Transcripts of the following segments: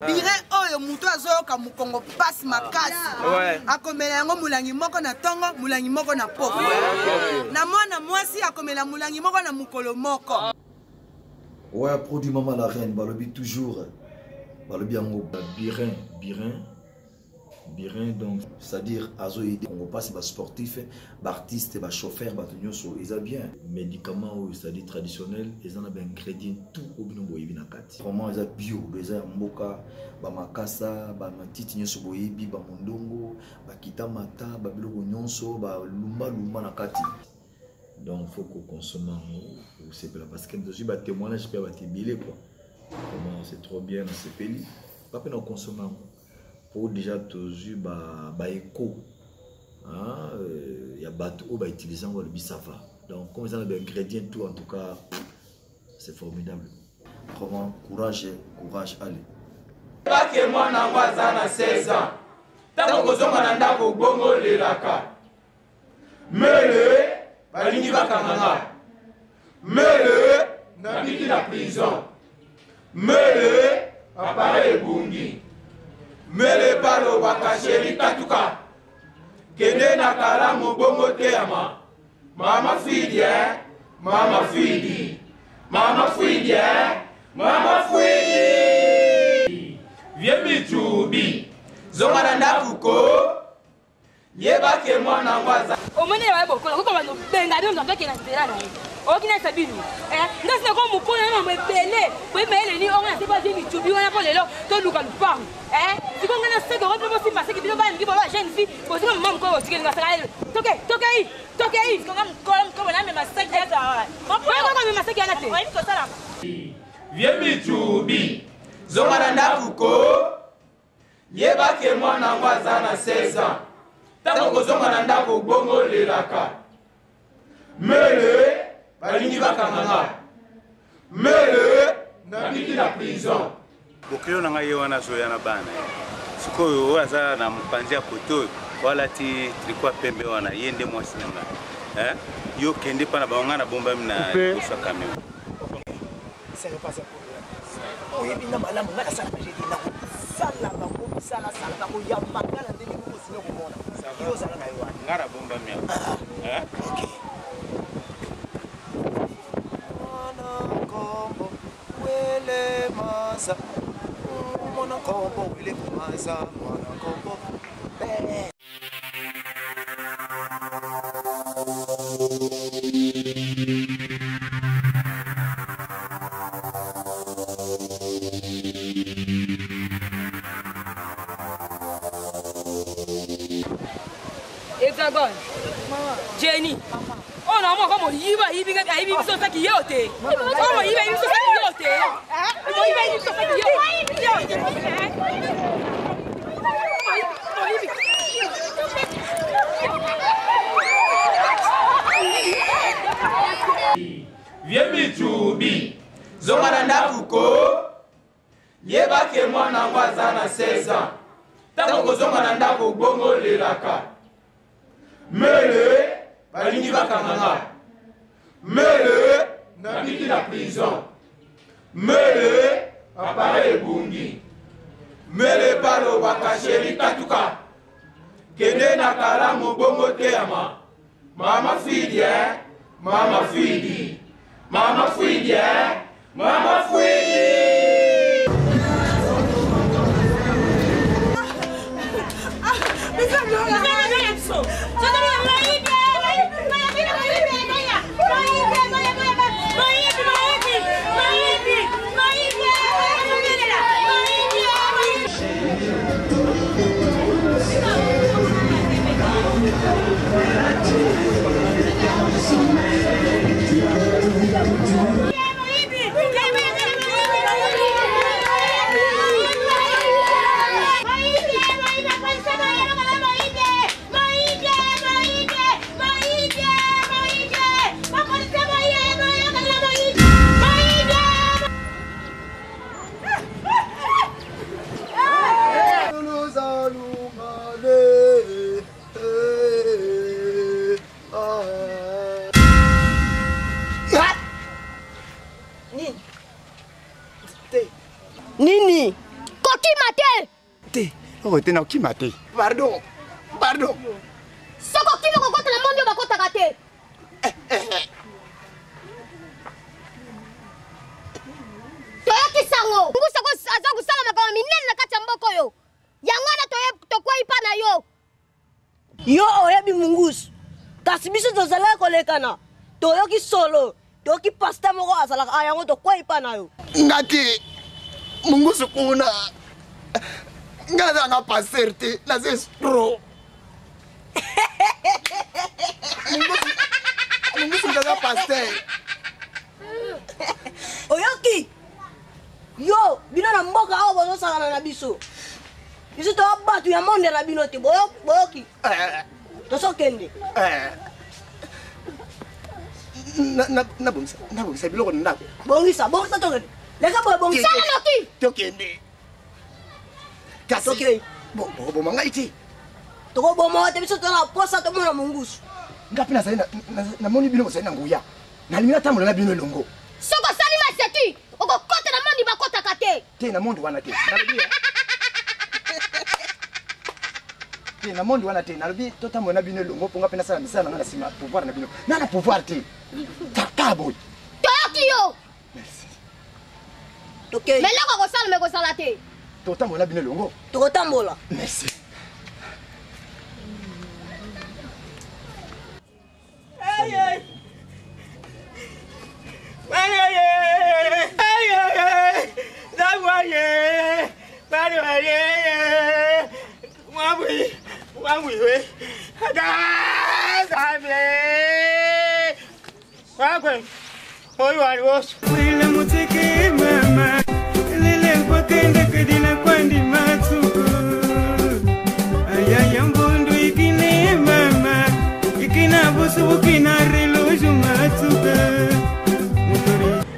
Birin oyo muto azoyoka mukongo pasi makasi. Akomela yango mulangi moko na tongo, mulangi moko na poko. Na mwana mwasi akomela mulangi moko na mukolo moko. Ouais, produit maman la reine, balobi toujours. Balobi yango birin donc c'est-à-dire azo aider on passe ba sportif, ba artiste, ba chauffeur, ba tonyoso, ils a bien médicaments c'est-à-dire traditionnel, ils en ont ingrédients tout au bino boyebi na kati. Vraiment ils a bio, ils a mboka, ba makasa, ba matiti nyoso boyebi, ba mondongo, ba kitamata, ba biloko nyonso, ba lumba na kati. Donc faut qu'on consomme c'est parce que nous avons des témoignages qui ont été bilés quoi. Comment c'est trop bien dans ces pays. Pas que nous consommons. Pour déjà tous bah éco. Il y a bateau bah utilisant le bisava. Donc comme ils ont des ingrédients tout en tout cas c'est formidable. Vraiment courage allez. Pas que moi na 16 ans. Tant que zonga na ndako bongo lelaka. Mele balingi bakanganga. Mele na biki na prison. Mele appareil bungi. Mele palo bakasheri katuka. Kende na kalamu bongo teama. Mama fidi mama fidi. Mama fidi mama fidi. Viens michubi. Zonga na ndakuko. Yeba ke mwana ngwaza. Omene wa boko ko ba no benga ndo ndo ke na tera na ye. O kina sabini. Ndase ko mukolo na mbele. Bo mele ni o ngana se ba je michubi wana po lelo to luka lupa. Siko ngana se ko bo si maseki bilo ba ngi bo ba jeune fille. Bo siko mam ko siko nga sala. Toke yi. Ko ngam ko na me maseki ya za. Ko me maseki ana te. Ko sala. Viens michubi. Zonga na ndakuko. Yeba ke mwana ngwaza na 16 ans. Tant que zonga na ndako bongo lelaka. Mele balingi bakanganga. Mele na biki na prison. Bokelo na ngai wana zoya na bana. Sikoyo waza na mpanzia poto wala ti trikwa pembe wana yende mwasi nanga. Yo kende pana baonga na bomba mina kusha kamera. Ça ne passe pas. Oui, bina malamu ngala sana jeudi na sala ba ko sala ba ko ya makala ndeni ko sino ko mona. Yo sala na yo. Ngara bomba mia. Okay. Mona kombo wele masa. Mona kombo wele masa. Mona kombo. Hexagone. Jenny. Oh non, moi comme yiba so ça qui yote. Oh moi yiba so ça qui yote. Moi yiba so ça qui yote. Viens michubi. Zonga na ndakuko. Yeba ke mwana ngwaza na 16 ans. Tant que zonga na ndako bongo lelaka. Mele balingi bakanganga. Mele na biki na prison. Mele appareil bungi. Mele palo bakasheri katuka. Kende na kalamu bongo teama. Mama fidi mama fidi. Mama fidi mama fidi. Nini? Koki te. Te. Oh, te na okima te. Pardon. Pardon. Soko kimi kokota na mondo bakota te. Toyoki sango. Ngusa ko azangu sala makama minene na kati ya mboko yo. Yango na tokwa ipa na yo. Yo oyebi mungusu. Kasi biso tozala kolekana. Toyoki solo. Toyoki pasta moko azala ayango tokwa ipa na yo. Ngati mungusu kuna. Ngada nga paserte na zestro. Mungusu ngaza pasteur. Oyoki. Yo, bino na mboka awa bozo sala na biso. Biso to abatu ya monde na bino te boyoki. Toso kende. Na bongisa biloko na ndako. Bongisa tokende. Leka bongisa loki. Tokende. Kasi. Okay. Bo mangai ti. Toko bomo te biso to na posa to mona mungusu. Ngapi na sai na moni bino sai na nguya. Na limina tamu na bino longo. Soko salima seki. Oko kote na mondi bakota kate. Te na mondi wana te. Te na mondi wana te. Na lobi to tamu na bino longo ponga pena sala misala na sima pouvoir na bino. Na pouvoir te. Takabo. Toyoki yo. Merci. Okay. Meloko ko sala me ko sala te. To tamu na bino longo. Toko tambola. Merci. Aye.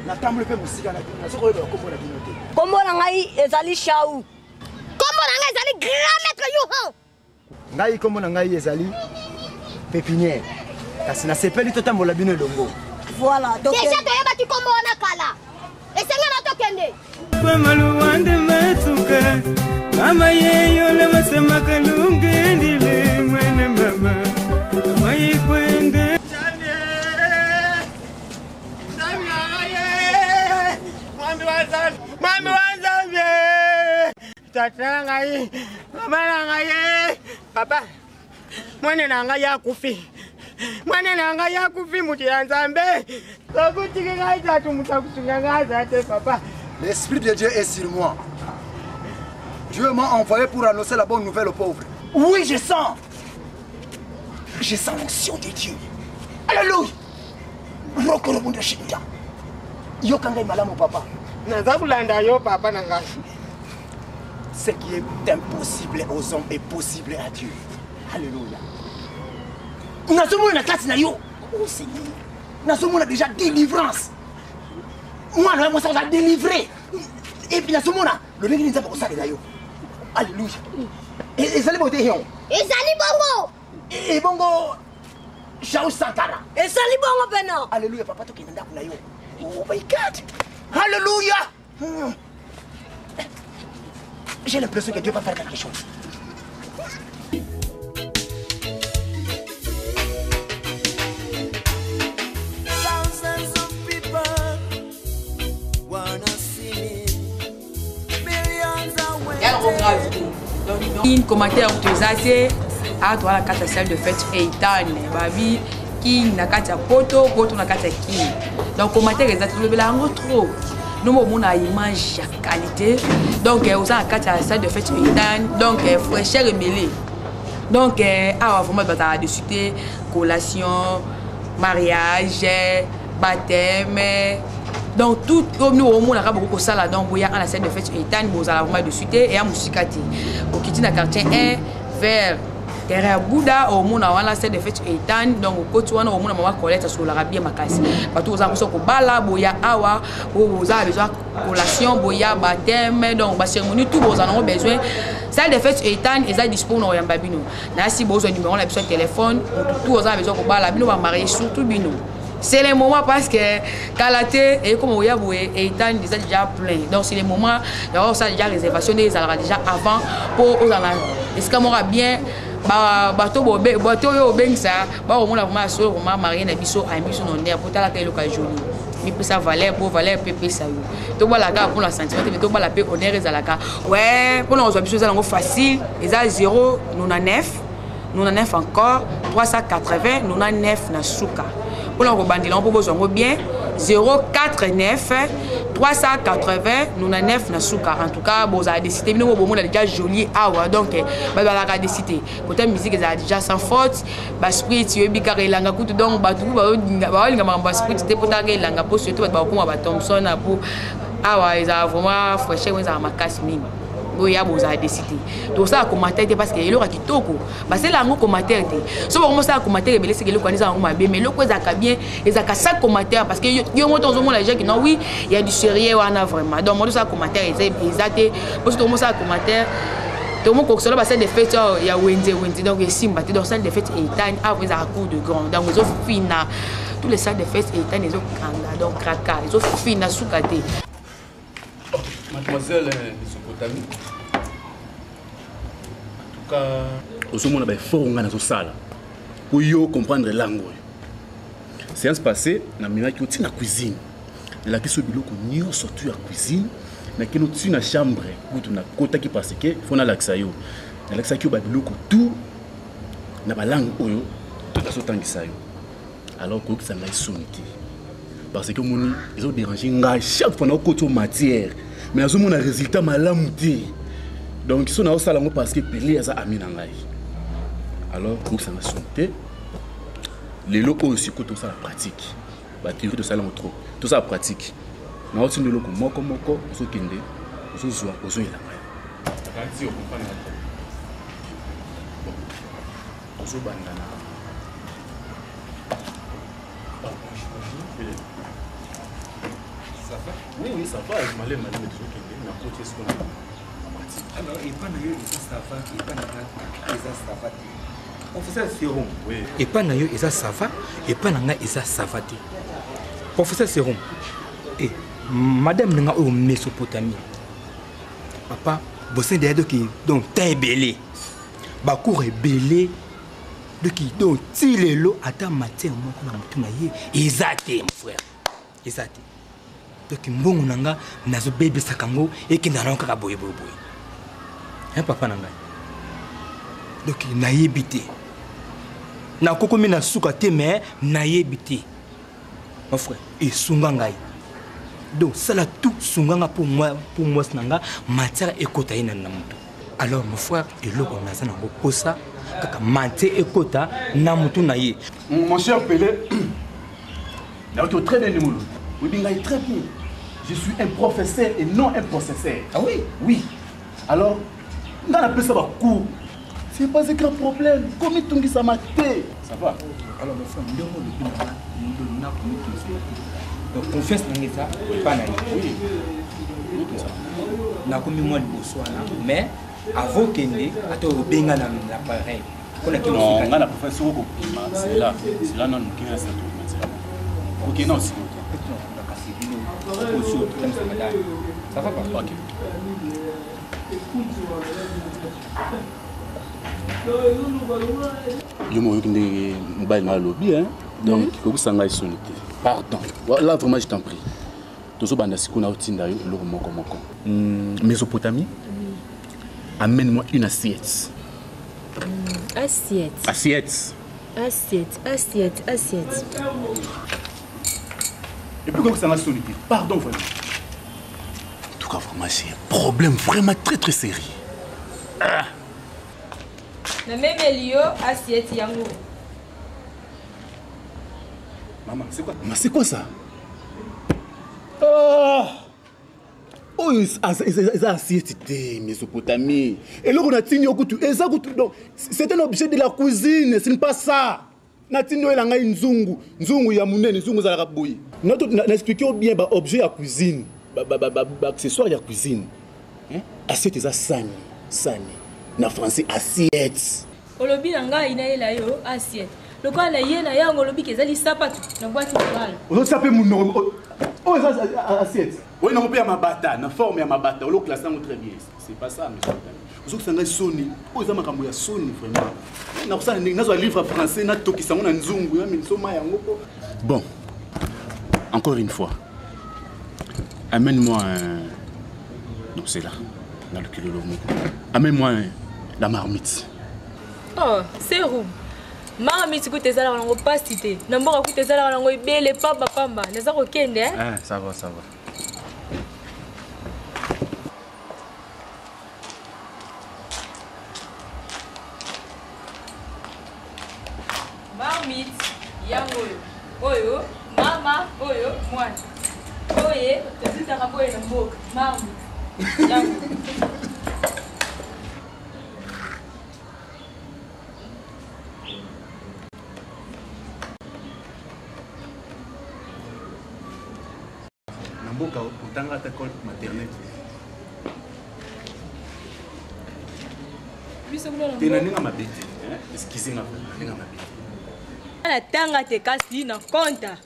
Natamble pe musika na bino. Soko yeba kombo na bino te. Kombo na ngai ezali Shau. Kombo na ngai ezali grand maître Yohan. Ngai kombo na ngai ezali pépinière. Kasi na sepeli to tambola bino longo. Voilà, donc déjà toyeba ti kombo na kala. Esenga na tokende. Kwa maluwande matuka. Mama yeyo le masema kalunge ndile mwene mama. Mama yikwende. Mami wanzambe tata ngai mama ngai papa mwana nanga yakufi muti yanzambe kokutiki ngai tatu mutakusunga ngai zate papa. L'esprit de Dieu est sur moi. Dieu m'a envoyé pour annoncer la bonne nouvelle aux pauvres. Oui, je sens l'onction de Dieu. Alléluia. Rokorobundo shinda. Yo kangai malamu papa. Papa. Ce qui est impossible aux hommes est possible à Dieu. Alléluia. Nous avons la classe nayo. Oh Seigneur. Nous avons déjà délivrance. Moi, nous avons délivré. Et puis nous avons le mec qui nous a pas ça nayo. Alléluia. Et ça les beautés yon. Et Zali Bongo. Et Bongo Shao Sankara. Et Sali Bongo pena. Alléluia papa to kinanda kunayo. Oh my God. Alléluia. J'ai l'impression que Dieu va faire quelque chose. In commentaire utozase a toi la carte salle de fête Eitan babi qui na kati ya poto na kati ya ki. Donc commentaire exact le belango trop. Nous avons une image de qualité. Donc aux en kati ya salle de fête Eitan donc fraîcheur et mêlée. Donc a vraiment bata de suite collation, mariage, baptême. Donc tout comme nous au monde a beaucoup de ça donc boya en la scène de fête Eitan vous allez vraiment de suite et à musikati. Au kiti na quartier 1 vers terrain Bouddha au monde a la scène de fête Eitan donc au côté wana au monde mama collecte sur l'arabie makasi. Partout aux ambitions ko bala boya awa vous avez besoin collation boya baptême donc ba cérémonie tout vous en avez besoin. Salle de fête Eitan est disponible au Yambabino. Na si besoin numéro la besoin téléphone tout vous avez besoin ko bala bino ba marier surtout bino. C'est le moment parce que Kalaté et comme Oyaboué et Itan déjà plein. Donc c'est le moment, il y aura ça déjà réservation des déjà avant pour aux est-ce qu'on aura bien bateau yo beng ça ba au moins vraiment so vraiment marié na biso a biso non der pour tala kelo ka joli mi peut ça valer pour valer pépé ça yo to bala ga pour la sentiment mais to bala pe honneur ezalaka ouais pour nous biso ça facile eza 099 encore 380 99 na suka pour nous rebandila on peut besoin bien 049 380 99 na suka. En tout cas bon ça a décidé nous bon on a déjà joli awa donc ba la décidé côté musique ça déjà sans faute ba spirit yo bikare langa kutu donc ba tout ba linga mamba spirit te pota ke langa po surtout ba ko ba Thompson na pour awa ils a vraiment fraîcheur ils a makasi mingi boya boza décidé donc ça commentaire parce que eloko kitoko parce que là ngo commentaire te so bon ça commentaire belé c'est que le connaissant ngo mabe mais loko ezaka bien ezaka ça commentaire parce que yo moto zo mona les gens qui non oui il y a du sérieux wana vraiment donc moi ça commentaire exacté parce que ça commentaire tout le monde ko solo ba des fêtes ya wenze donc simba donc ça des fêtes etane avant ça cours de grand donc ils ont fina tous les salles de fêtes etane ils ont kanga donc kraka ils ont fina soukate. Mademoiselle Sopotami. En tout cas, au moins, il faut pour yo comprendre la langue. Séance passée, na mina ki oti na cuisine. La ki so biloko nyo surtout la cuisine, na ki no ti na chambre, pour na kota ki parce que faut na laksa yo. Na laksa ki ba biloko tout na ba langue oyo tout aso tangisa yo. Alors ko ki ça ngai sonité. Parce que moni ils ont dérangé ngai chaque fois na koto matière. Mais ils ont un résultat malamu. Donc ils sont au salon parce que Pelé a ami nangai. Alors pour ça na santé les locaux aussi côté ça la pratique. Ba théorie de salon trop. Tout ça la pratique. Na aussi les locaux moko so kende, so zoa, so ila. Quand on comprend là. Bon. So bandana. Ça va? Oui, ça va. Je m'allais mais toujours kende na côté ce qu'on a. Alors, il pas de ça va, il pas de ça va. Professeur Serum, oui. Et pas na yo eza sava, et pas na nga eza savati. Professeur Serum. Et madame nga o Mésopotamie. Papa, bossé de qui donc tay belé. Ba cour belé de qui donc ti lelo ata matière moko na mutu na ye ezate mon frère. Ezate. Donc mbongo nanga nazo bébé sakango et ki ndana kaka boye. Hein papa nanga. Donc naïbité. Na kokomi na suka te mais naïbité. Mon frère, et sungangai. Donc ça là tout sunganga pour moi nanga matière ekota ina na mutu. Alors mon frère, et là on a ça na bokosa kaka matière ekota na mutu na ye. Mon cher Pelé, là tu très bien le oui bingai très bien. Je suis un professeur et non un processeur. Ah oui? Oui. Alors, on appelle ça un cours. C'est pas un grand problème. Comment tu ça m'a été? Ça va? Alors, mon frère, donc, confesse ça, pas naïf. Oui. Na commis moi de Botswana, mais avant qu'il n'y ait pas l'appareil. Non, on a la profession. C'est là non, qui est ça. Ok, non, c'est ça va pas? Ok. Je me suis dans le lobby, donc il faut que ça pardon. Là, vraiment, je t'en prie. Tout ce qu'on a au Tindayo, le Mésopotamie, amène-moi une assiette. Assiette. Et puis, comment ça m'a solité? Pardon, vraiment. En tout cas, vraiment, c'est un problème vraiment très très sérieux. Ah. Na même lieu, assiette yango. Maman, c'est quoi? Mais c'est quoi ça? Ah! Oh, c'est assiette de Mésopotamie. Et là, on a tenu au couteau. C'est un objet de la cuisine, ce n'est pas ça. Natino elanga nzungu ya munene nzungu za raboyi. N'expliquez bien ba objet ya cuisine, ba accessoire ya cuisine. Hein? Assiette za sani. Na français assiette. Olobi nanga ina ela yo assiette. Le quoi na yé na yango lobi kezali sapatu na boîte morale. On s'appelle mon nom. Oh ça assiette. Oui non pas ma bata, na forme ya mabata. On le classe très bien. C'est pas ça monsieur. Vous savez Sony. Oh ça makambo ya Sony vraiment. Na ça na livre français na tokisa ngona nzungu ya minsoma yango. Bon. Encore une fois. Amène-moi un... Non, c'est là. Dans le kilo de amène-moi la marmite. Oh, c'est où? Marmite, écoute, t'es allé en opacité. N'importe quoi, t'es allé en belle pamba pamba. N'est-ce pas ok, hein? Ah, ça va, ça va. Marmite, yango. Oyo, mama, oyo, moi. Oye, tu t'as rappelé le mot, marmite. Namboka utanga ta école maternelle. Tena ninga mabete, excusez moi, ninga mabete. Na tanga te kasi na konta.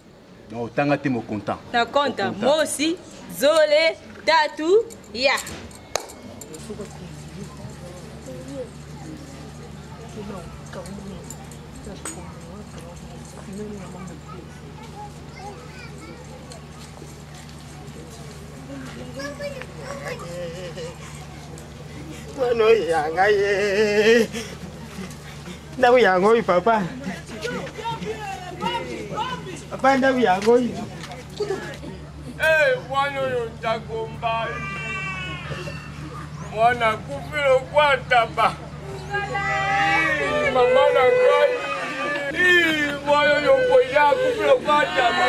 Non, tanga te mo content. Na konta, moi aussi, zole, tatu, ya. Mano yanga ye. Ndawu yango papa. Papa ndawu yango. Mwana oyo ntagomba. Mwana kufilo kwa taba. Mama na ngai. Mwana oyo koya kufilo kwa taba.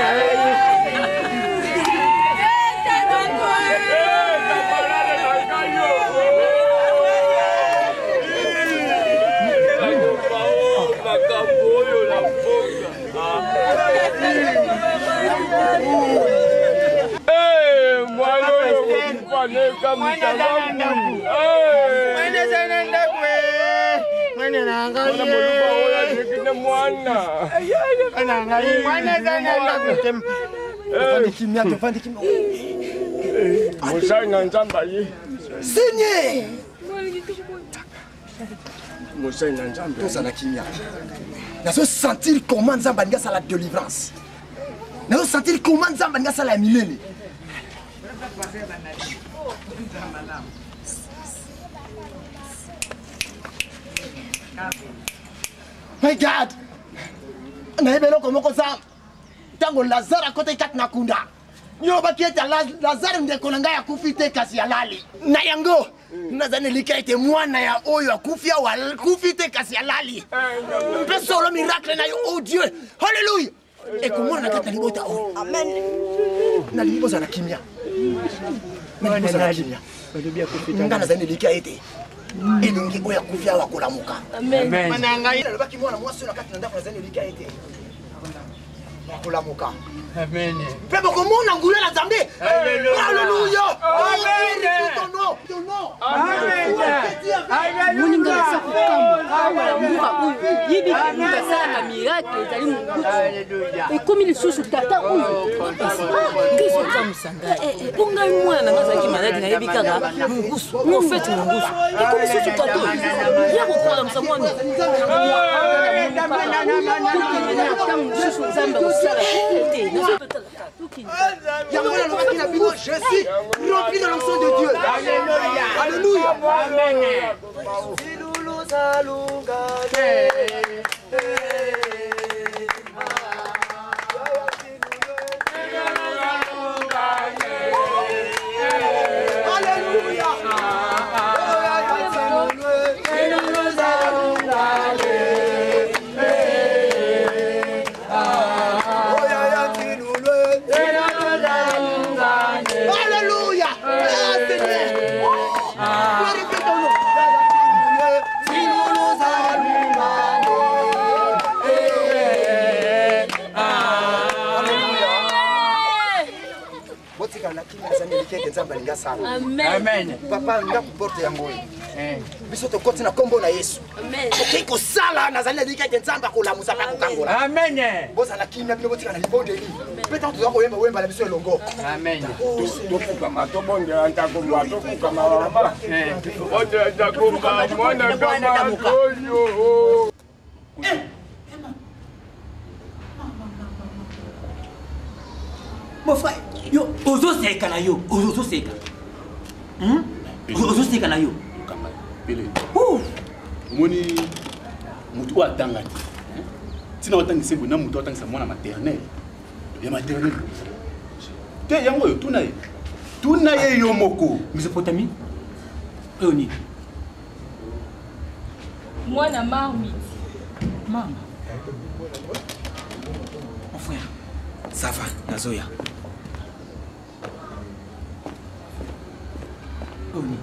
Nazo sentir comment Nzamba nga la délivrance. Nazo sentir comment Nzamba nga la milele. My God! Naebelo komoko za tango Lazare akote kat nakunda. Yo bakieta Lazare ndekonanga ya kufite kasi ya lali. Na yango nazane likaite mwana ya oyo akufia wa kufite kasi ya lali. Mpe solo miracle na yo oh Dieu. Hallelujah. Et comment na kata libota oh. Amen. Na liboza na kimia. Na liboza na kimia. Nga nazane likaite. Elongi oya kufia wa kolamuka. Amen. Mananga ila lobaki mwana mwasi na kati na ndafu nazane likaite. Wa kolamuka. Amen. Pebo komona ngulu na Nzambe. Hallelujah. Amen. Muninga sa kukamba. Mbuka uyu. Yibi muninga sa miracle ezali mukutu. Ekomi lisusu tata uyu. Kiso za musanga. Ponga mwana ngazaki maladi na yebi kaka mungusu. Ngo fete mungusu. Ekomi lisusu tata. Ya kokola msamwami. Je suis rempli de l'onction de Dieu. Alléluia. Amen. Papa, nga kuporte yango. biso tokoti na kombo na Yesu okei kosala nazali na lika ke nzambe akolamusa mpe akokangola amen bozala kimia bino botika na libondeli mpe ntango toza koyemba oyemba na biso elongo amen tofukama tobongela ntakomba tofukama mama oteatakomba mwana kama oyo mon frère yo ozoseka na yo ozoseka ozoseka na yo pele omoni mutu oyo atangaki ntina otangisa boye na mutu otangisa mwana maternel ya maternel te yango oyo tuna ye yo moko Mésopotamie oyo nini mwana marmite mama mon frère ça va nazoya oyo nini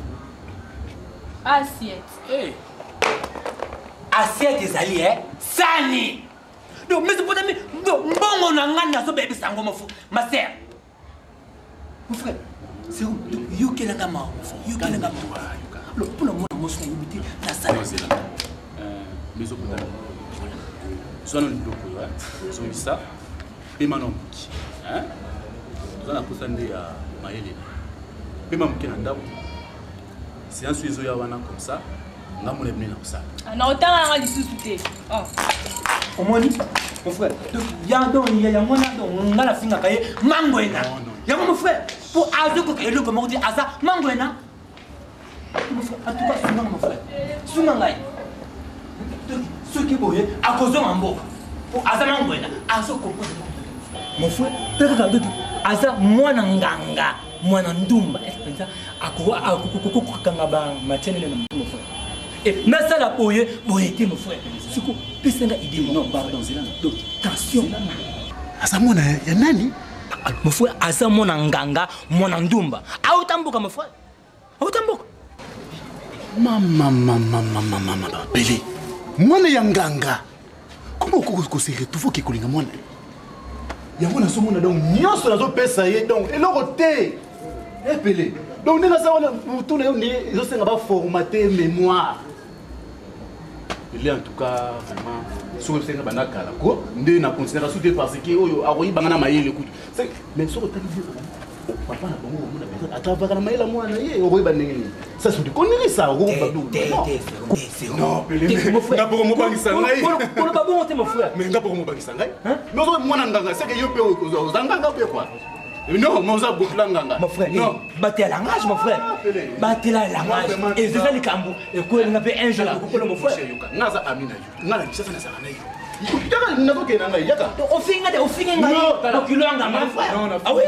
assiette. Hey. Assiette ezali sani. Donc Mésopotamie mbongo na ngani nazo bébé sango mofu. Ma sœur. Mon frère, c'est où yo kelanga ma. Yo kelanga ma. Le pour le monde mosu yibiti na sala. Mésopotamie. Soit non loko ya. So ça. Pema no muki. Hein? Zana kusande ya maele. Pema mukena ndabo. Si un suizo ya wana comme ça, nga mona bina comme ça. Na otanga nga lisusu te. Omoni, mon frère. Donc yando ya mona donc nga la finga kaye mangwena. Yango mon frère, pour azuko kayelo comme on dit aza mangwena. Mon frère, en tout cas sunga mon frère. Sunga ngai. Donc ce qui boye a cause mambo. Pour aza mangwena, azo comprendre. Mon frère, peut-être aza mwana nganga. Mwana ndumba espesa akukanga ba matene na mon frère et na sala boye boyete mon frère suko pesenga idée non pardon zela donc tension asa mwana ya nani mon frère asa mwana nganga mwana ndumba autambuka mon frère autambuka mama bele mwana ya nganga comment ko se retrouve ke kolinga mwana ya mwana so mwana donc nyonso nazo pesa ye donc eloko te epele donc ndenge aza wana mutu na yo nde ezosenga baformate mémoire ele en tout cas vraiment soki esenga banda kala ko nde na considération te parce que oyo akoyibanga na mayele kutu mais soki otali papa na bango omona personne atravaka na mayele mwana ye okoyeba ndenge nini ça c'est du konelisa non pele nga poko mobangisa ngai koloba bongo te mon frère mais nga poko mobangisa ngai mais ozo mwana nganga c'est que yo pe ozanganga pe quoi. Non, mon frère, non. Battez la langage, mon frère. Battez la langage. Et c'est ça le cambo. Et quoi, il avait un jour, mon frère. Naza Amina, Nala, ça c'est ça. Au fin, ah oui,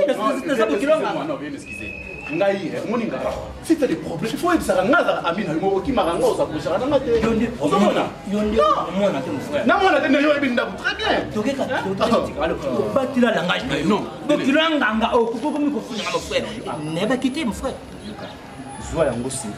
ngai moninga si tu as des problèmes il faut être ça ngaza amina mo ki marango za kushara na mate yonde ozomona yonde mona te mon frère na mona te ne yo ebinda très bien tokeka alors batila langage non donc il nganga o kuko mi ko funa mon frère never quitter mon frère sois yango sérieux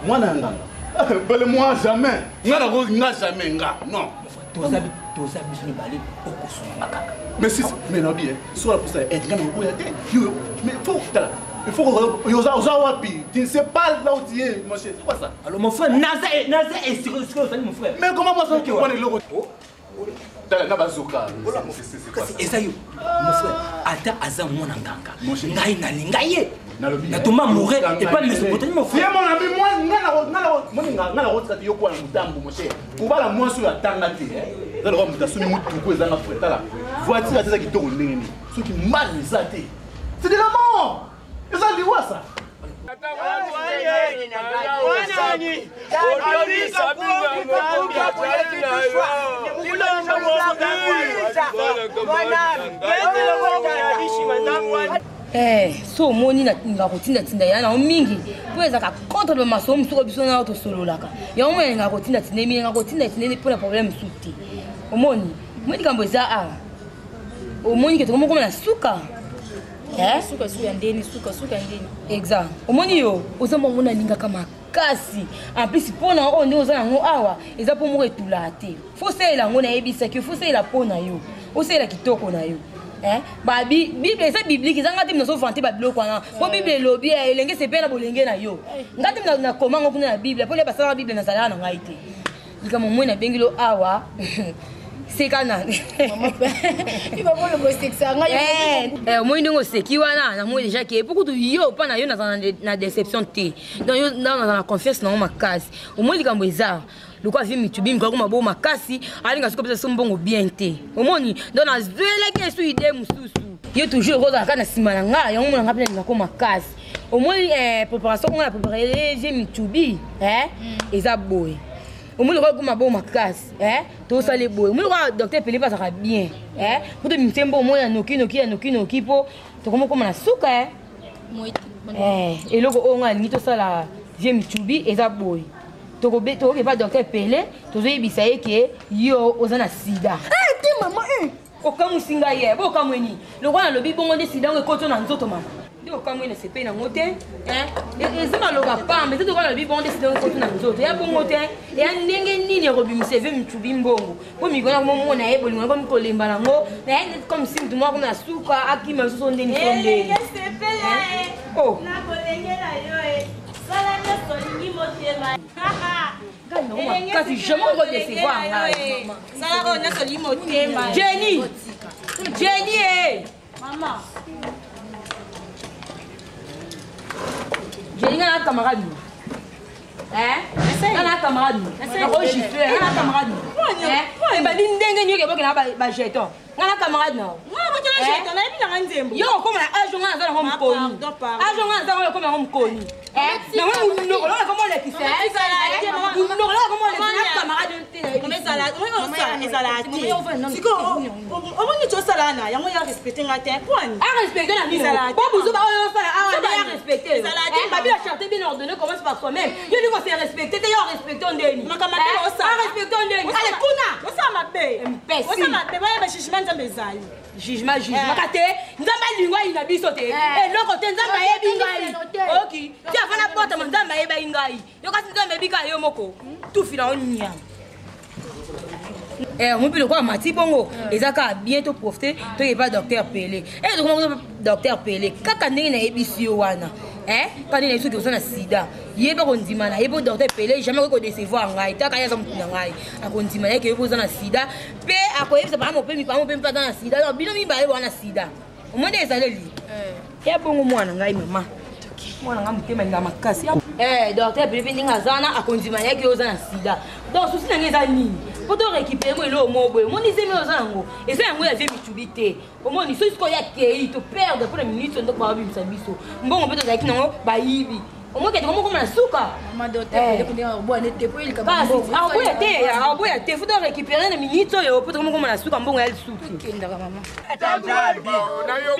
mwana nganga bele moi jamais ngana ko nga jamais nga non toza biso ni bali okosunga kaka mais si mais non bien soit pour ça être ngana ko ya te yo mais faut il faut que Yozawapi, tu ne sais pas là où tu es, mon cher. C'est quoi ça? Alors mon frère, Naza est sur mon frère. Mais comment moi ça tu vois les logos? T'as la bazooka. C'est ça yo. Mon frère, ata aza mwana nganga. Ngai na lingaye. Na toma mourir et pas Mésopotamie mon frère. Mon ami moi ngana rotka yo kwa mutambu mon cher. Kubala moi sur la tangati. Dans le roi mutasumi mutu ko ezanga frère là. Voiture à ça qui tourne ndenge. Ce qui mal les athées. C'est de la mort. C'est ça dit quoi ça? so omoni nga kotindatinda ya na mingi po ezaka contre le maso mosuku biso na tosololaka yango mo nga kotindatinda mingi nga kotindatinda mpona problème mosuku te omoni moi likambo eza awa omoni ke tokomokoma na suka suka ya ndeni suka ndeni exact omoni yo ozomona ningaka makasi en plus mpona oyo nde oza yango awa eza mpo moko etula te fo salela yango nayebisaki fo salela mpo na yo osalela kitoko na yo Ba Bible eza biblique ezanga te naso vanter ba biloko wana. Po Bible lobi elenge sepela bolenge na yo. Ngati na komanga kuna na Bible, po le basala Bible na sala na ngai te. Ika momwe na bengilo awa. C'est canal. Il va voir le sexe. Moi, nous c'est qui wana. Moi déjà qui est beaucoup de yo pas na yo na déception té. Dans yo dans la confiance na ma case. Au moins likambo eza. Le quoi vient mitubi ngako mabo makasi. Ali ngasuko pesa sombongo bien té. Au moins dans la zela qui est sous idée mususu. Yo toujours roza kana simana nga yango mona ngapena ngako makasi. Au moins préparation on a préparé j'ai mitubi eza boy. Au moins le roi comme bon makasi tout ça les beaux au moins le docteur Pelé pas ça va bien pour te mettre bon moi noki po to comme na suka et le on a ni tout ça la j'ai mitubi et ça boy to ko pas docteur Pelé to zo yebisa ke yo ozana sida ti maman okamusinga ye bo kamweni le roi na lobi bongo de sida ngo koto na nzoto mama Yo kamwe na sepe na ngote ezima loka pamba c'est quoi le bibon décider ko tuna nzoto ya bongo te ya ndenge nini ya kobimise ve mitubi mbongo po mikona ko mo na yebo lingo ko mikolemba nango na comme si mtu mwa kuna suka akima soso ndeni sonde sepe la oh na kolenge la yo sala na solingi motema kasi je m'en redecevoir sala na solingi motema Jenny maman J'ai un camarade. Un camarade. Un gifleur, un camarade. Eh ben dingue ni ke bokina ba jeton. Un camarade non. Moi ba tela jeton na bi na nzembo. Yo comme na ajonga za ko mkoni. Ajonga za ko mkoni. Na moi no ko comment le kisse. No ko comment le camarade nte. Mais ça la, moi ça la ti. Siko o moni to sala na yango ya respecter ngate point. A respecter la vie. Pas besoin ba o sala a respecter. Ba bi la charité bien ordonnée commence par soi-même. Yo ni ko c'est respecter, yo respecter ndeni. Makamate o sala. A respecter ndeni. Allez kuna. O sala mabe. O sala mabe ba ya jugement nzambe ezali. Jugement kate nzambe lingwa ina biso te. Loko te nzambe yebi ngai. OK. Ti afana porte nzambe yeba ngai. Yo kasi nzambe bika yo moko. Tout fila onya. On peut le croire Mati Bongo ezaka bientôt profiter to y pas docteur Pelé donc docteur Pelé kaka ndenge na ebisi wana quand il est sûr que ça na sida yeba kondima na yebo docteur Pelé jamais ko décevoir ngai taka ya zamu na ngai akondima na ke yebo za na sida pe akoyebisa pa mo pe mi pa na sida donc bino mi ba yebo na sida au moins des alleli ya bongo mwana ngai mama mwana nga mutema nga makasi docteur Pelé ndinga zana akondima na ke yoza na sida donc souci na ngeza nini pour te récupérer moi le mot boy mon disait mais ozango et ça ngo ya vie mitubité au moins iso isko ya kei to perdre pour la minute ndo ba bimisa biso mbongo peut être nango ba yibi au moins que comment na suka ma docteur Pelé kundinga boa nete po il kaba boya te faut te récupérer la minute yo pour comment na suka mbongo ya suki kenda mama atajali na yo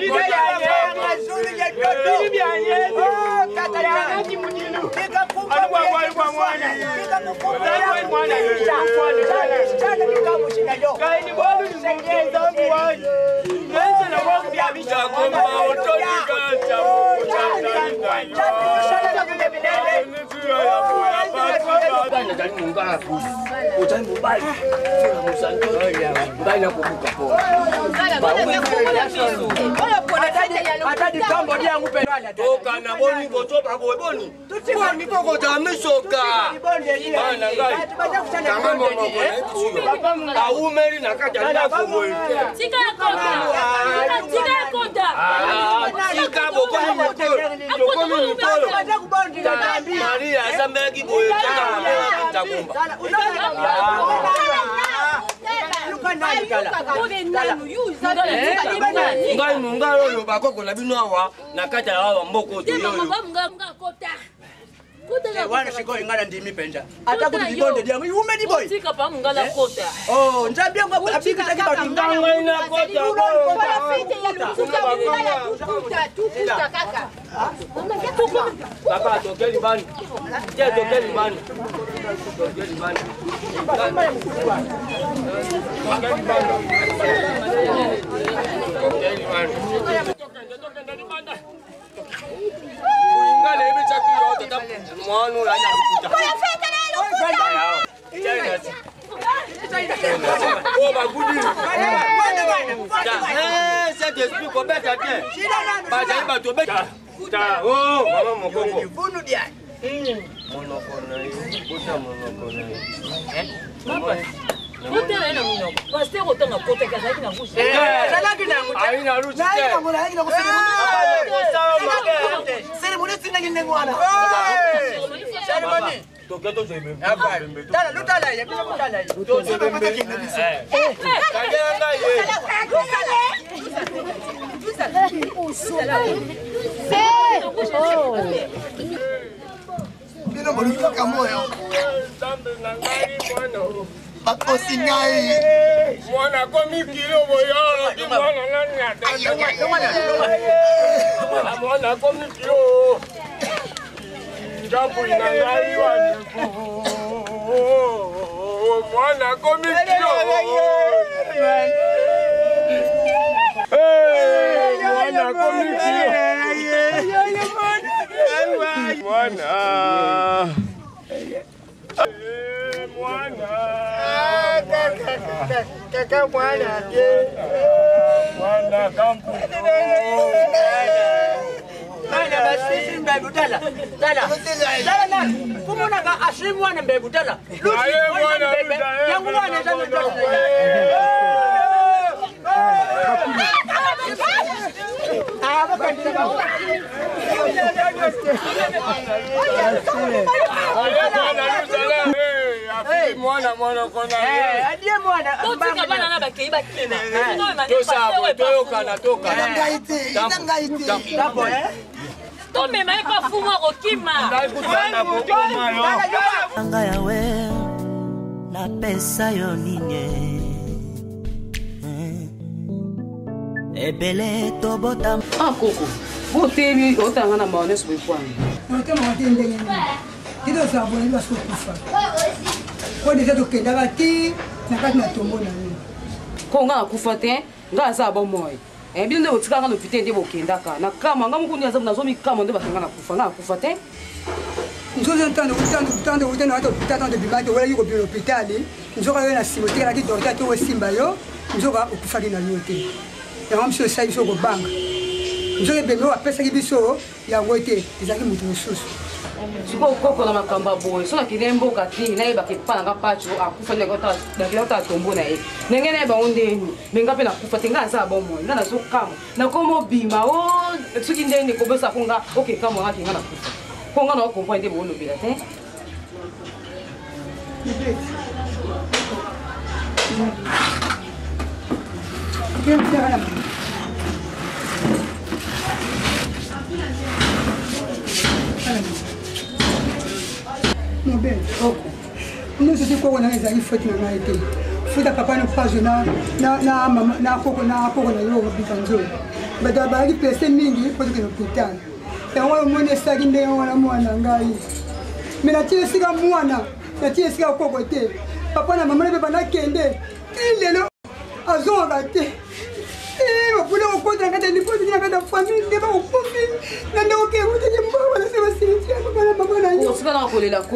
ngai mungalo yo bakoko na bino awa na kata awa mboko to yo wana shiko ingana ndimi penja atakuti dibonde diamu yume di boy tika pa mungala kota oh njambia ngwa abika taki ba nganga ina kota kwa fite ya kusuka bila tukuta kaka papa tokeli bani je tokeli bani tokeli bani ngale ibi chaki yote tap mwana la nyakuta kwa fete lelo oh bagudi Saint-Esprit kobeta te. Bazali bato beta. Oh, mama mokongo. Vunu dia. Monoko na yo. Kota monoko na yo. Papa. Kota na monoko. Pasteur otanga kota kazaki na bushi. Zalaki na muta. Ai na ruchi te. Na na ko ceremony tinga ngengo ana. Ceremony. Toketo zoibe. Tala lutala ye, bila lutala ye. To zoibe mbeki na biso. Kagenda ye. Bino bolifaka moyo. Tambe na ngai mwana. Bakosi ngai. Mwana komi kilo boyo, ki mwana nani ata. Mwana komi kilo. Jambo na ngai wangu. Mwana komi kilo. Mwana komi kilo. Mwana. Kaka mwana. Mwana kampu. Mana basi mbebu tala. Tala. Tala na. Kumona ka ashiri mwana mbebu tala. Lusi mwana mbebu. Yangu mwana tala. Mwana mwana kona. Adie mwana. Toka bana na bakei bakina. Tosa toka toka. Ngaite. Dabo Tome mai pa fuma kokima. Anga yawe na pesa yo ninye. Ebele to botam. Ah koko. Boteli otanga na maoneso befwani. Otema watende ngene. Kido sabo ni baso kufa. Ko deja to kenda bati na kati na tombo na ni. Ko nga kufa te, nga za ba moyo. Bino nde otika nga lopite nde bokendaka. Na kama nga mukuni azabu na zomi kama nde bakenga na kufa. Nga kufa te. Nzozo ntando hato pitata de bimate wala yuko bilo pitali. Nzoka yo na simote na ki dorta to simba yo. Nzoka okufa na yote. Ya mamso sai biso ko banga. Nzoka beno apesa ki biso ya wote izaki mutu mususu. Siko koko na makamba boy. So na kinembo kati na yeba ke pana nga pacho akufa ne kota na kilota tombo na e. Nengene ba onde ni. Menga pe na kufa tenga za ba mo. Nga na so kama. Na komo bima o tsuki ndeni ko besa kunga okay kama nga kinga na kufa. Konga na ko point de bolo bila te. Mon bel, nous aussi quoi on a les amis faute na été. Faut da papa no page na mama na koko na yo bikanzo. Bada bali pese mingi pour que l'hôpital. Et on mone sagi nde on mwana ngai. Mais na tie sika mwana, na tie sika koko te. Papa na mama ne beba na kende. Ilelo azonga te. Wapula wakontra ngata nipoti kina kata famille ndeba ukumbi nanda okeruta nyemba wala sema sisi akana mama na nyo osika na kolela ko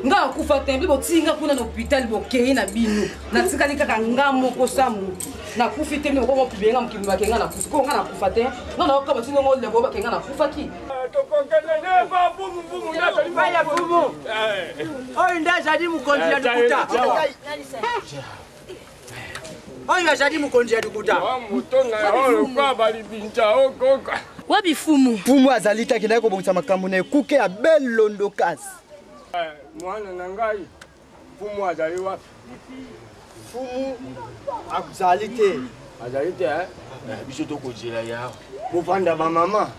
nga kufa tembe botinga kuna na hôpital bokei na bino na tikali kaka ngamo ko samu na kufi tembe ko mopibenga mkimba kenga na kufa ko nga na kufa te nga na okaba tinga ngo lebo ba kenga na kufa ki to kokene ne ba bumu na to baya bumu oyo ndaza di mukonzi ya dukuta oyo azali mukonzi ya dukuta wabi fumu fumu azali taki na kobongisa makambo na ekuke ya belondo kasi mwana na ngai fumu azali wapi fumu azali te biso tokozela yawo bovanda bamama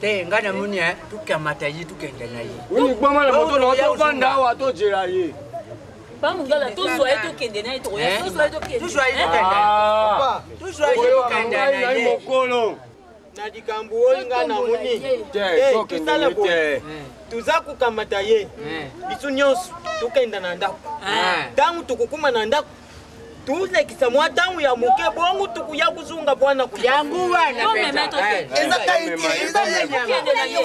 te ngai namoni tukamata ye tukende na ye unigbama na moto na tovanda awa tozela ye Bamungala tous soyez to kende na to ya tous soyez to kende tous soyez to kende papa tous soyez to kende na ye mokolo na dikambu olinga na moni te to kende te tuza kukamata ye biso nyonso tokenda na ndako tangu tukukuma na ndako tulekisa mwa tangu ya moke bongo tukuya kuzunga bwana yangu wana eza kaiti eza kende na ye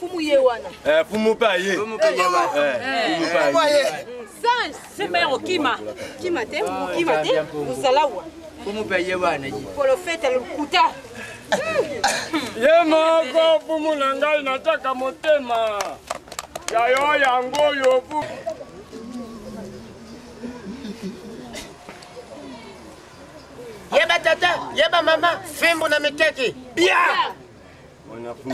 fumu ye wana fumu pa ye fumu pa ye Sans. C'est meilleur Kima. Kima te, Kima te. Usalawa. Comment payer wana ji? Pour le fait le kuta. Ye moko fumu na ngai nataka motema. Yayo yango yo fu. Yeba tata, yeba mama, fimbo na miteki. Bia!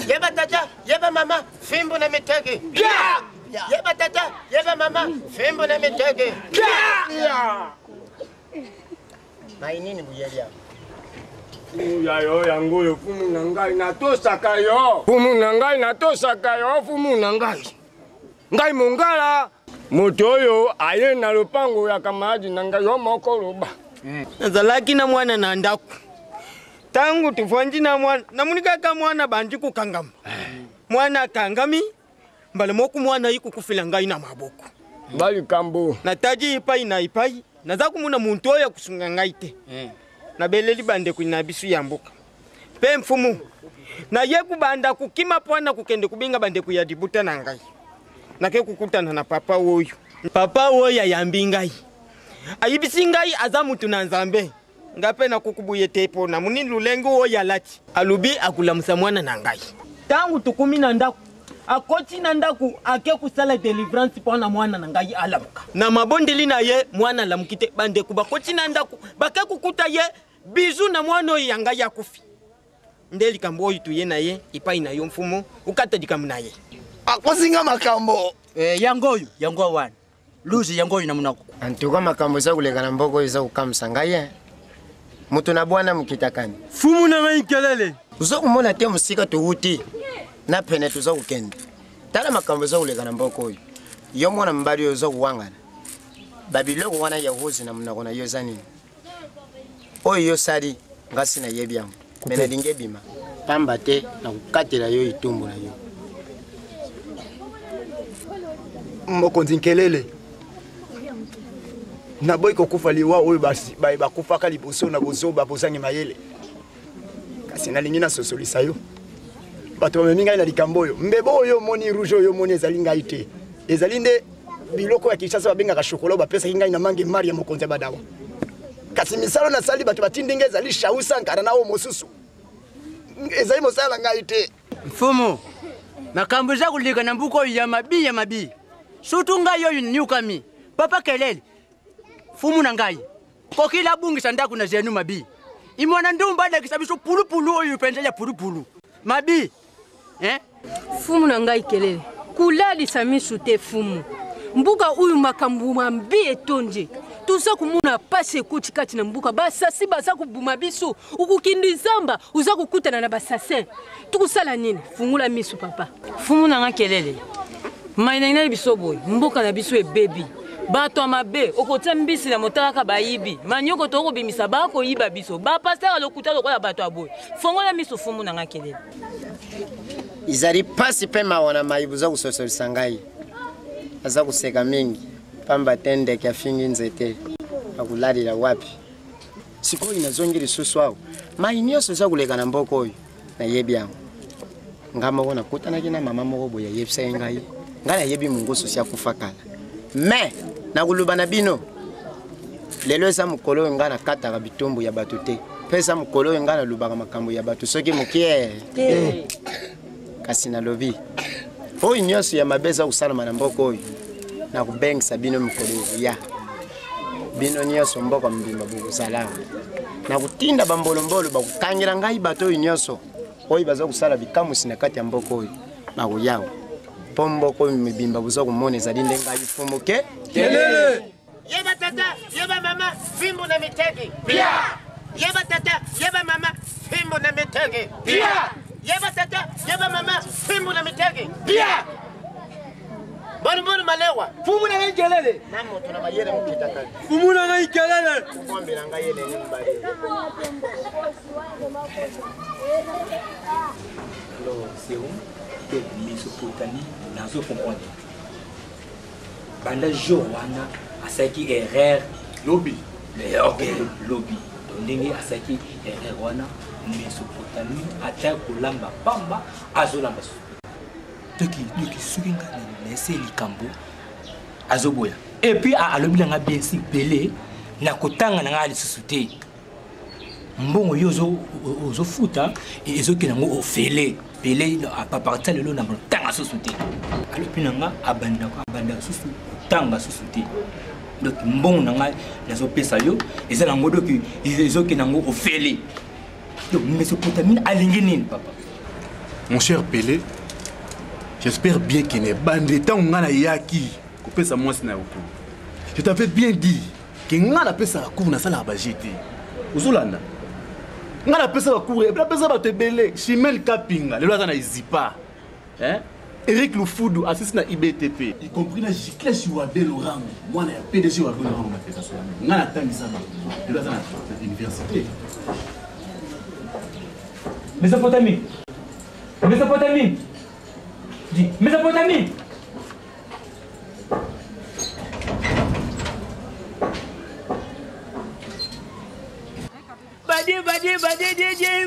Yeba tata, yeba mama, fimbo na miteki. Bia! Yeba tata, yeba mama, fimbo na miteki. Bia! Mai nini buyeli hapo? Yayo yango yo fumu na ngai natosaka yo. Fumu na ngai natosaka yo, fumu na ngai. Ngai mongala. Moto oyo aye na lupango ya kamadi na ngai yo moko loba. Nazalaki na mwana na ndaku. Tangu tufanji na mwana, namunika mwana banji kukangama. Mwana kangami, mbale moku mwana yiku kufila ngai na maboko. Bali kambo. Nataji ipai na ipai, nazaku muna muntu oya kusunga ngaite. Na beleli bande kuina bisu ya mboka. Pe mfumu, na yeku banda kukima pwana kukende kubinga bande kuyadibuta na ngai. Na ke kukutana na papa woyu. Papa woya yambi ngai. Ayibisi ngai azamutu na nzambe. Ngape na kukubuye tepo na muni lulengo woya lati. Alubi akulamusa mwana na ngai. Tangu tukumi na ndaku. Akoti na ndaku ake kusala deliverance pona mwana na ngai alamuka. Na mabondeli na ye mwana lamukite bande kuba koti na ndaku. Bake kukuta ye bizu na mwana ya ngai akufi. Ndeli kambo yitu ye na ye ipai na yo mfumo ukata dikamuna ye. Akosinga makambo. Yango wana. Luzi yango ina munako. Antuka makambo za kulekana mboko iza kukamsa ngai. Mutu na bwana mkitakani. Fumu na ngai kelele. Uzo kumona te musika tuhuti. Na pene tuza kukende. Tala makambo za kulekana mboko oyo. Yo mwana mbali yo zo kuwangana. Babiloko wana ya hozi na munako na yo zanini. Oyo yo sari ngasi na yebyangu. Mena dinge bima. Pamba te na kukatela yo itumbu na yo. Mokonzi nkelele. Na boy kokufa liwa oyo basi bakufa ka liboso na bozoba bozangi mayele. Kasi na lingina sosolisa yo. Bato meminga na likambo yo. Mbebo oyo moni rouge oyo moni ezali ngai te. Ezali nde biloko ya Kinshasa babenga ka chocolat ba pesa ngai na mangi Maria mokonzi badawa. Kasi misalo na sali bato batindinga ezali shausa nkara na o mosusu. Ezali mosala ngai te. Mfumu. Na kambo za kulika na mbuko ya mabi. Sutunga yoyu nyukami. Papa kelele. Fumu na ngai. Kokila bungi sandaku na zenu mabi. Imwana ndumba da kisabiso pulupulu oyu pendeja pulupulu. Mabi. Fumu na ngai kelele. Kulali samisu te fumu. Mbuka uyu makambu mambi etonje. Tuza kumuna pase kuti kati na mbuka basasi baza kubuma biso. Ukukindi zamba uza kukutana na basase. Tukusala nini? Fungula misu papa. Fumu na ngai kelele. Maina biso boy, mboka na biso e baby. Bato mabe, okotia mbisi na motalaka baibi. Manyoko toko bimisa bako yiba biso. Ba pasteur lokuta lokola bato aboy. Fongola miso fumu na ngakelele. Izari pasi pema wana maibuza kusosolisa ngai. Aza kuseka mingi. Pamba tende kia fingi nzete. Akulalila wapi. Siko inazongiri susu wao. Mainyoso za kuleka na mboko oyo. Na yebi yangu. Ngama wana kutana kina mama moko boya yebisa ngai. Ngala yebi mungusu sia kufakala. Me na kulubana bino. Lelo eza mukolo ngana kata ka bitumbu ya batu te. Pesa mukolo ngana lubaka makambo ya batu soki mukie. Kasi na lobi. Oyo nyoso ya mabeza usalama na mboko oyo. Na kubengisa bino mukolo ya. Bino nyoso mboko mbimba buku salama. Na kutinda bambolombolo bakukangira ngai bato oyo nyoso. Oyo baza kusala bikamusi na kati ya mboko oyo. Bakuyawo. Pombo ko mibimba buzo kumone zalinde ngai fumuke. Kelele. Yeba tata, yeba mama, fimbo na mitege. Pia. Yeba tata, yeba mama, fimbo na mitege. Pia. Yeba tata, yeba mama, fimbo na mitege. Pia. Bonu malewa. Fumu na ngai kelele. Namo tuna mayele mkitaka. Fumu na ngai kelele. Kumwambe na ngai yele nyumbani. Alors, c'est où? Mésopotamie, nazo comprendre. Banda Joana, asaki erreur lobby. Mais ok, lobby. Ndenge asaki erreur wana Mésopotamie ata kulamba pamba azolamba. Toki sukinga na nese likambo azoboya. Et puis à l'obligation bien si Pelé na kotanga na ngali susute. Mbongo yozo ozo futa et ezo kinango ofele. Pelé a pas partir le na tanga susute. À l'opinanga abanda susu tanga susute. Donc mbongo na ngali nazo pesa yo ezala ngodo ki ezo kinango ofele. Donc Mésopotamie alingi nini papa? Mon cher Pelé, j'espère bien qu'il n'est pas de temps où on a yaki. Je t'avais bien dit que on a appelé ça la cour na sala bajete. Ozolanda. On a appelé ça la cour et puis appelé ça ba te belé. Chimel Kapinga, le loi na izipa. Hein? Eric Lufudu assiste na IBTP. Y compris na Jikle Chiwade Laurent. Moi na PDG wa Laurent na fait ça. On a tangisa ba. Le loi na université. Mésopotamie. Mésopotamie. Dis, Mésopotamie. Badi,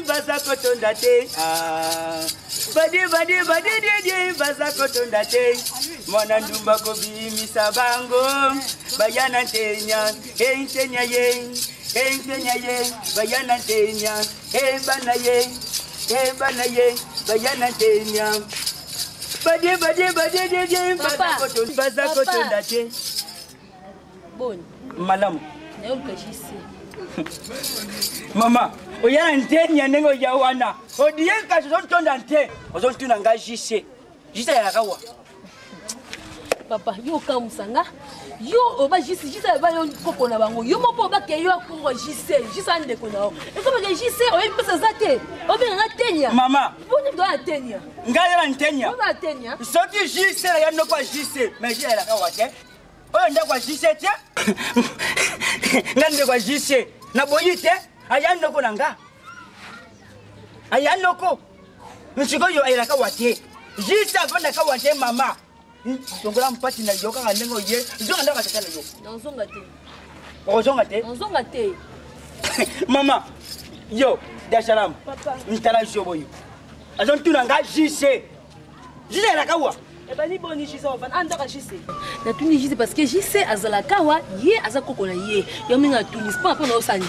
basa kotondate. Basa kotondate. Mwana ndumba kobi misabango. Bayana tenya, tenya ye. Tenya ye, bayana tenya. Bana ye. Bana ye, bayana tenya. Badi, basa kotondate. Bon. Madame. Mama, oyana ntenya nengo ya wana. Odiyenka zontonda nte. Ozontuna nga jise. Jise ya kawa. Papa, yo kamusanga. Yo oba jise ba yo koko na bango. Yo mopo ba ke yo ko jise. Jise ande ko na. E ko ba jise o yi pesa zate. O be nga tenya. Mama, boni do atenya. Nga yala ntenya. O ba tenya. Soti jise ya no kwa jise. Mais jise ya kawa te. Oyo nda kwa jise te. Ngande kwa jise. Na boyite ayanoko nanga. Ayanoko. Nchiko yo ayaka wate. Jisa vanda ka wate mama. Songola mpati na yoka ngandengo ye. Zonga ndaka tata yo. Nzonga te. Ozonga te. Nzonga te. Mama. Yo, Dar Salam. Papa. Ntala jobo yo. Azontuna nga jise. Jise ayaka wa. Ebani boni jise on van andaka jise. Na tuni jise parce que jise azala kawa ye azakoko na ye. Yo minga tunis pas pour no sani.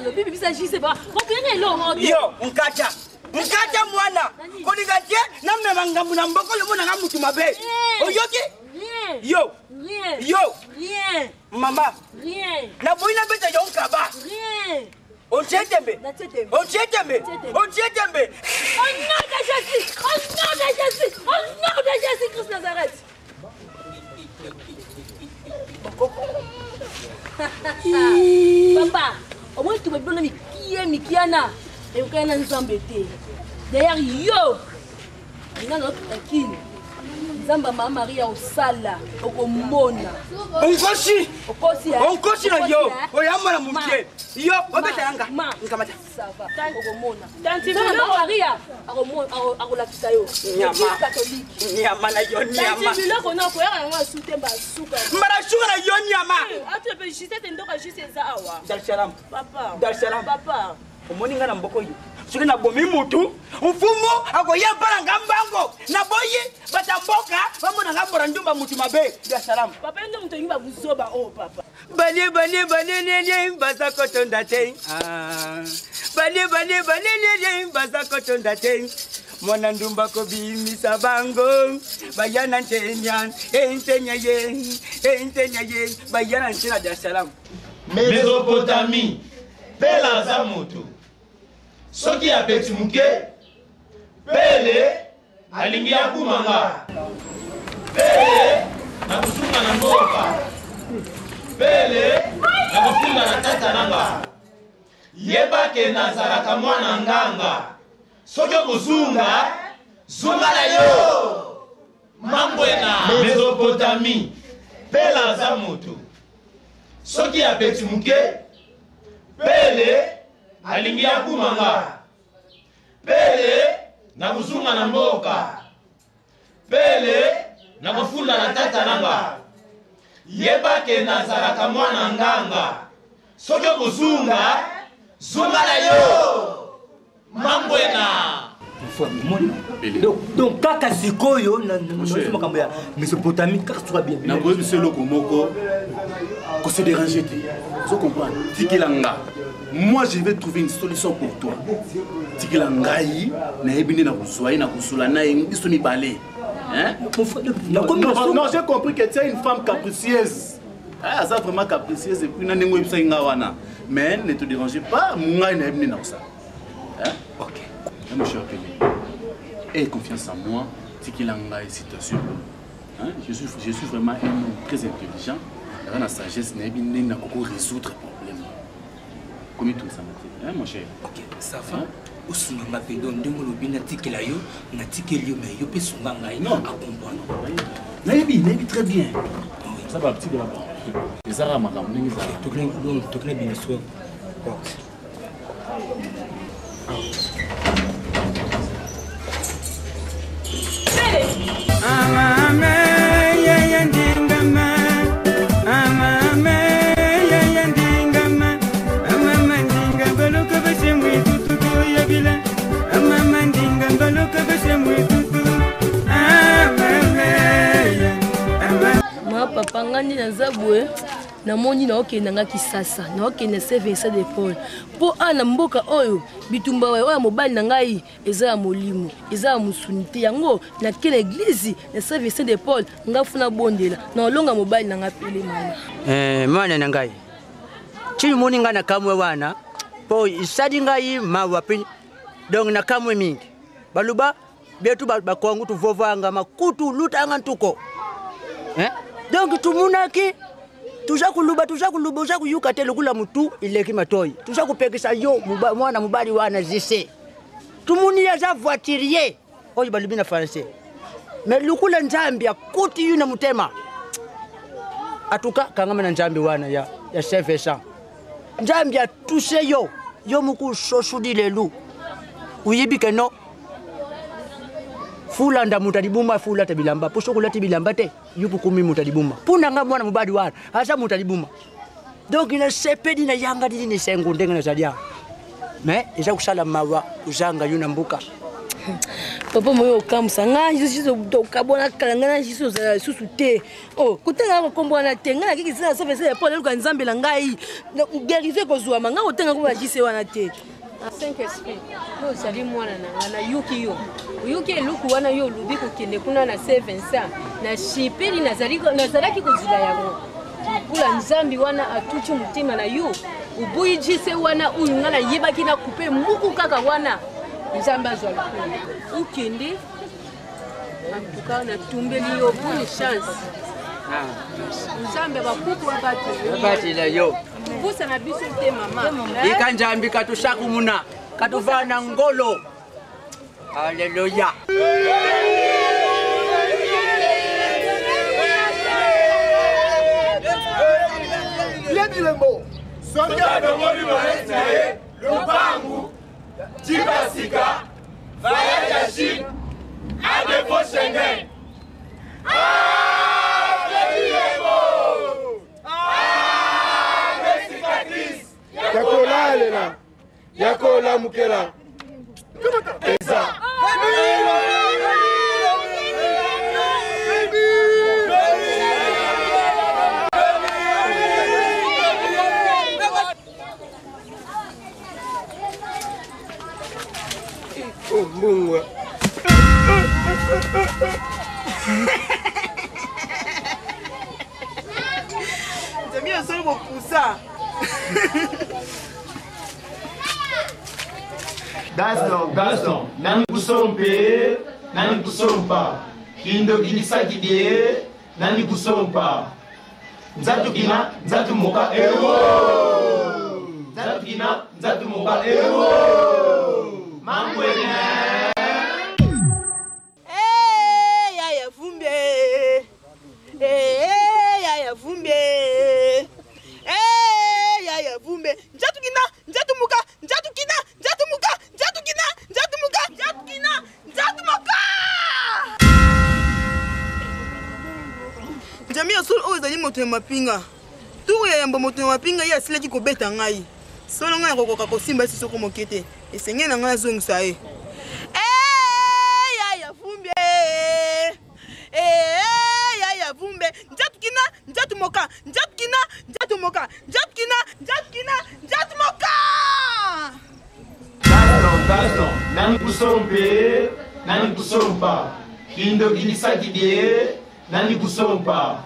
Le bibi bisa jise ba. Kopene lo. Yo, nkata. Nkata mwana. Koligatie na mmemangambu na mboko yo mona ngamutu mabe. Oyoki? Rien. Yo. Rien. Yo. Rien. Mama. Rien. Na boina beta yo nkaba. Rien. On tietembe. On tietembe. On tietembe. Au nom de Jésus. Au nom de Jésus. Au nom de Jésus Christ Nazareth. Papa, au moins tu me donnes Mikiana. Et vous avez un zambété. D'ailleurs, yo. Il y a notre taquine. Zamba Mama Maria au sala. Au komona. Onkoshi. Onkoshi. Onkoshi na yo. Oyama na mutie. Yo, obeta yanga. Nkamata. Ça va. Au komona. Tanti Mama Maria. Au la kisayo. Nyama. Catholique. Nyama na yo nyama. Tanti Bilo kona ko yaka ngwa sutemba suka. Mbara suka na yo nyama. Atu pe jisete ndoka jise za awa. Dar Salam. Papa. Dar Salam. Papa. Omoni nga na mboko yo. Soki na bomi mutu, mfumu akoya mpana ngambango. Na boyi batamboka bamona ngambora ndumba mutu mabe. Dar Salam. Papa ndo mutu ngimba buzoba oh papa. Bani basa kotonda te. Bani basa kotonda te. Mwana ndumba ko bimisa bango. Bayana ntenya, ntenya ye, bayana ntenya Dar Salam. Mésopotamie, pela za moto. Soki ya beti muke, pele alingi akumanga. Pele na kusunga na mboka. Pele na kufunga na tata nanga. Yeba ke nazaraka mwana nganga. Soki kusunga, zunga na yo. Mambwena. Mésopotamie, pela za moto. Soki ya beti muke, pele alingi akumanga. Pele na kusunga na mboka. Pele na kufunda na tata nanga. Yeba ke nazaraka mwana nganga. Soki kusunga, zunga na yo. Mambwena. Donc kaka sikoyo na makambo ya Mésopotamie kaka tu vas bien. Na boye biselo komoko ko se déranger te. Tu comprends? Tikilanga. Moi je vais trouver une solution pour toi. Tikilanga yi na ebini na kuswai na kusula na biso mi balé. Hein? Non, j'ai compris que tu es une femme capricieuse. Ah, ça vraiment capricieuse et puis na nengo ibisa ngawana. Mais ne te dérangez pas, moi na ebini na ça. Hein? OK. Mon cher Pelé. Aie confiance en moi, Tikilanga situation. Hein? Je suis vraiment un homme très intelligent. Dans la sagesse, je peux résoudre les problèmes. Comment tout ça m'a dit, mon cher? Ok, ça va. Au Sunganga Pédon, Dengolobi, Natikelayo, Natikelio, mais Yopé Sunganga, non, à comprendre. Naïbi, très bien. Ça va, petit de là-bas. Les Arabes, tu connais bien sûr. Papa ngani na zabwe na moni na okenda nga kisasa na okenda service de Paul po ana mboka oyo bitumba oyo mobali na ngai eza ya molimo eza ya musunite yango na kele église na service de Paul ngafuna bondela na olonga mobali na nga pele mama mwana na ngai chini moni nga na kamwe wana po isadi ngai mawapi donc na kamwe mingi baluba betu bakwangu tuvovanga makutu lutanga ntuko donc tumunaki tuja kuluba uja kuyuka tele kula mutu ileki matoi tuja kupekisa yo mwana mubali wana zise tumuni ya za voiturier oyo balubi na français mais lukula nzambi akuti yuna mutema atuka kangama na nzambi wana ya service nzambi atuse yo muku sosudi lelu uyibike no fula nda mutalibuma fula tabilamba poso kulati bilamba te yupu kumi mutalibuma puna nga mwana mubadi wana asa mutalibuma donc ina sepedi na yanga dili ni sengu ndenga na zadia mais isa kusala mawa uzanga yuna mbuka papa moyo kamsa nga jiso kabona kalanga jiso za susu te oh kutenga ko kombona te nga kiki sina service ya Paul luka nzambe la ngai gerize ko zuwa manga utenga ko jise wana te 5 esprit no sali mwana na yuki yo yuki luku wana yo lubi ko kende kuna na 7 na shipeli nazalaki ko zila yango pula nzambi wana atuchi mutima na yo ubuyi jise wana uyu ngana yebaki na kupe muku kaka wana nzambe azwa luku ukende amtuka na tumbeli yo bonne chance nzambe bakuku abati la yo busa na biso te mama ikanjambi katushaku muna katuvana ngolo haleluya Lebilembo songa dongoli loretnae lupangu Chibasika vaya Chine adefo Schengen Yakola lela, yakola mukela. Eza. Oh mungu. Jamia solo mopusa. Gaston, nani kusompe, nani kusompa. Kindo gilisa kidie, nani kusompa. Nzatu kina, nzatu moka ewo. Nzatu kina, nzatu moka ewo. Mangwene. Yaya vumbe. Yaya vumbe. Yaya vumbe. Nzatu kina, nzatu moka, nzatu kina, nzatu moka, nzatu kina, nzatu moka, nzatu kina, nzatu moka. Jamia sol o ezali moto ya mapinga. Turu ya yamba moto ya mapinga ya silaki kobeta ngai. Solo ngai kokoka kosimba si soko mokete. Esenge na ngai azongisa ye. moka, njat kina, njat moka, njat kina, njat kina, njat moka. Gaston, nani kusompe, nani kusompa. Kindo kilisa kidie, nani kusompa.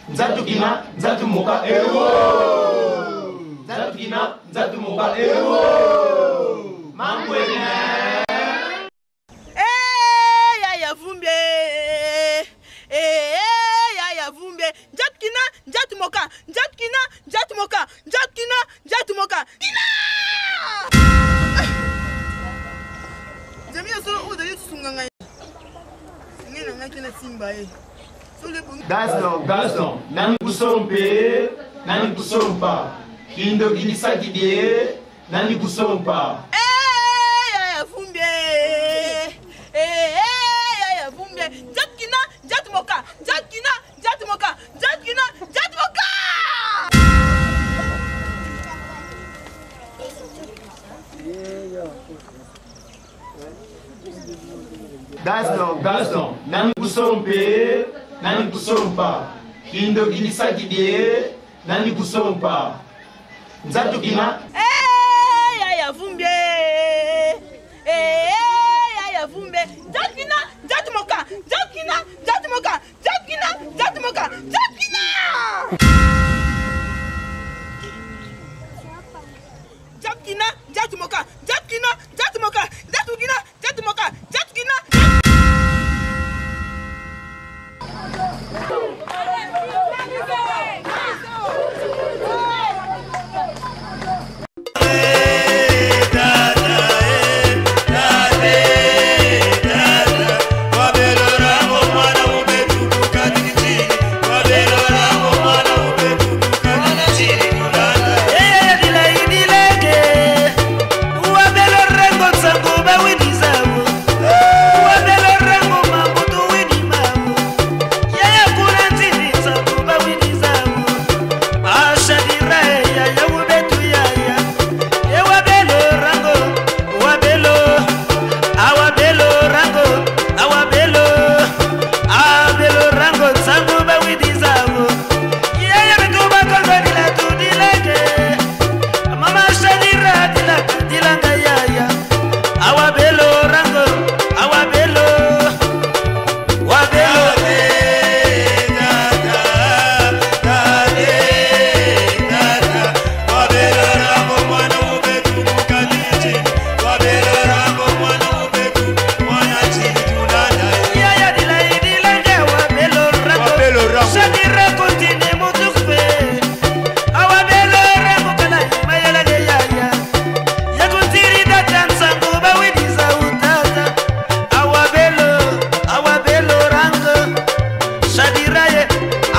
Njatu kina, njatu moka, ewo. Njatu kina, njatu moka, ewo. Mangwene. Ya vumbe. Ya vumbe. Njat kina, njat moka, njat kina, njat moka, njat kina, njat moka. Kina! Jamii solo udali sunganga. Ngena ngakina simba Gaston, nani kusompe, nani kusompa. Kindo kilisa kidie, nani kusompa. Ya vumbe. Ya vumbe. Njat kina, njat moka, njat kina, njat moka, njat kina, njat moka. Gaston, nani kusompe, nani kusompa. Kindo kilisa kidie, nani kusompa. Njatu kina. Ya vumbe. Ya vumbe. Njat kina, njat moka, njat kina, njat moka, njat kina, njat moka, njat kina. Njat kina, njat moka, njat kina, njat moka, njat kina, njat moka, njat kina.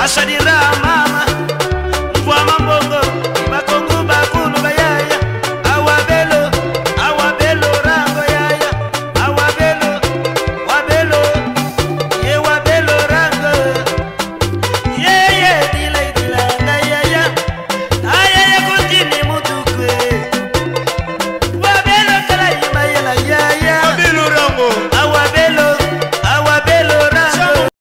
Shadira